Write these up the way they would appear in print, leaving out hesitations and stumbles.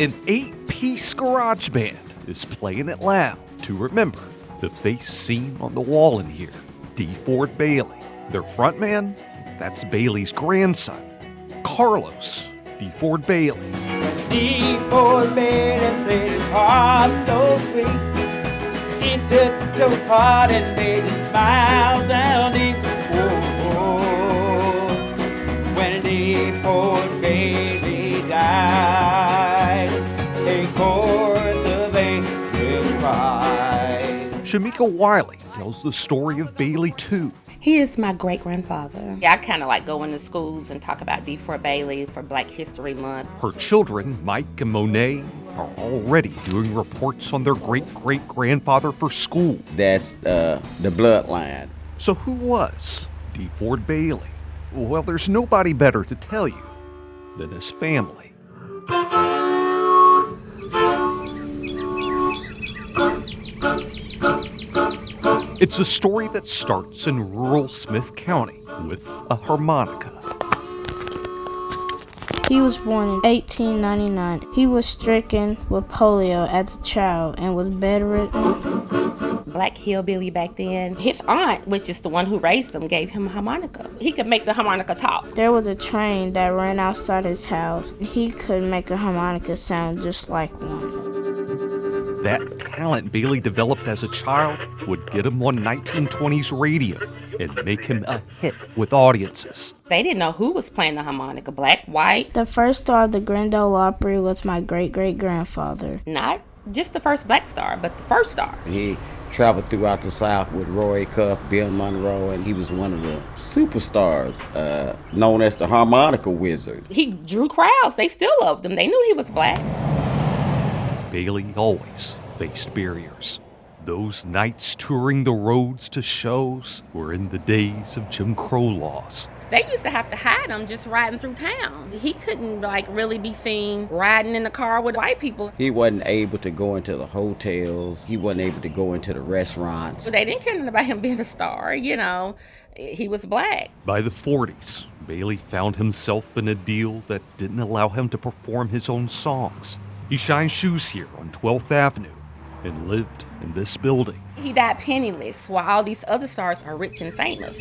An 8-piece garage band is playing it loud to remember the face seen on the wall in here, D. Ford Bailey. Their frontman? That's Bailey's grandson, Carlos D. Ford Bailey. D. Ford Bailey played his part so sweet. He took your part and made you smile down deep. Oh, when D. Ford Bailey died, a chorus of angels cried. Shamika Wiley tells the story of Bailey too. He is my great-grandfather. I kind of like go into schools and talk about D. Ford Bailey for Black History Month. Her children, Mike and Monet, are already doing reports on their great-great-grandfather for school. That's the bloodline. So who was D. Ford Bailey? Well, there's nobody better to tell you than his family. It's a story that starts in rural Smith County with a harmonica. He was born in 1899. He was stricken with polio as a child and was bedridden. Black hillbilly back then. His aunt, which is the one who raised him, gave him a harmonica. He could make the harmonica talk. There was a train that ran outside his house. He could make a harmonica sound just like one. That talent Bailey developed as a child would get him on 1920s radio and make him a hit with audiences. They didn't know who was playing the harmonica, black, white. The first star of the Grand Ole Opry was my great-great-grandfather. Not just the first black star, but the first star. He traveled throughout the South with Roy Cuff, Bill Monroe, and he was one of the superstars known as the harmonica wizard. He drew crowds. They still loved him. They knew he was black. Bailey always faced barriers. Those nights touring the roads to shows were in the days of Jim Crow laws. They used to have to hide him just riding through town. He couldn't really be seen riding in the car with white people. He wasn't able to go into the hotels. He wasn't able to go into the restaurants. They didn't care about him being a star, He was black. By the 40s, Bailey found himself in a deal that didn't allow him to perform his own songs. He shined shoes here on 12th Avenue and lived in this building. He died penniless while all these other stars are rich and famous.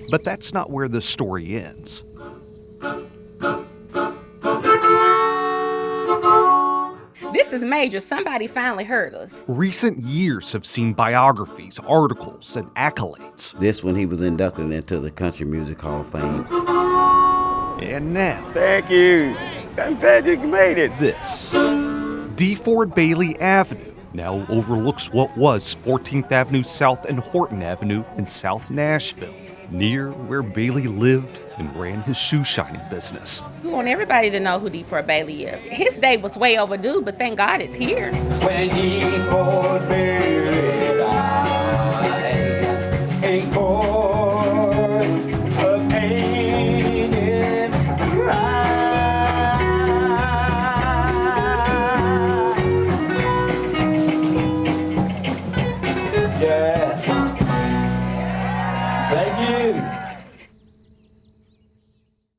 But that's not where the story ends. This is major. Somebody finally heard us. Recent years have seen biographies, articles, and accolades. This when he was inducted into the Country Music Hall of Fame. And now, thank you. I'm glad you made it. This D. Ford Bailey Avenue now overlooks what was 14th Avenue South and Horton Avenue in South Nashville, near where Bailey lived and ran his shoe shining business. We want everybody to know who D. Ford Bailey is. His day was way overdue, but thank God it's here. When D. Ford Bailey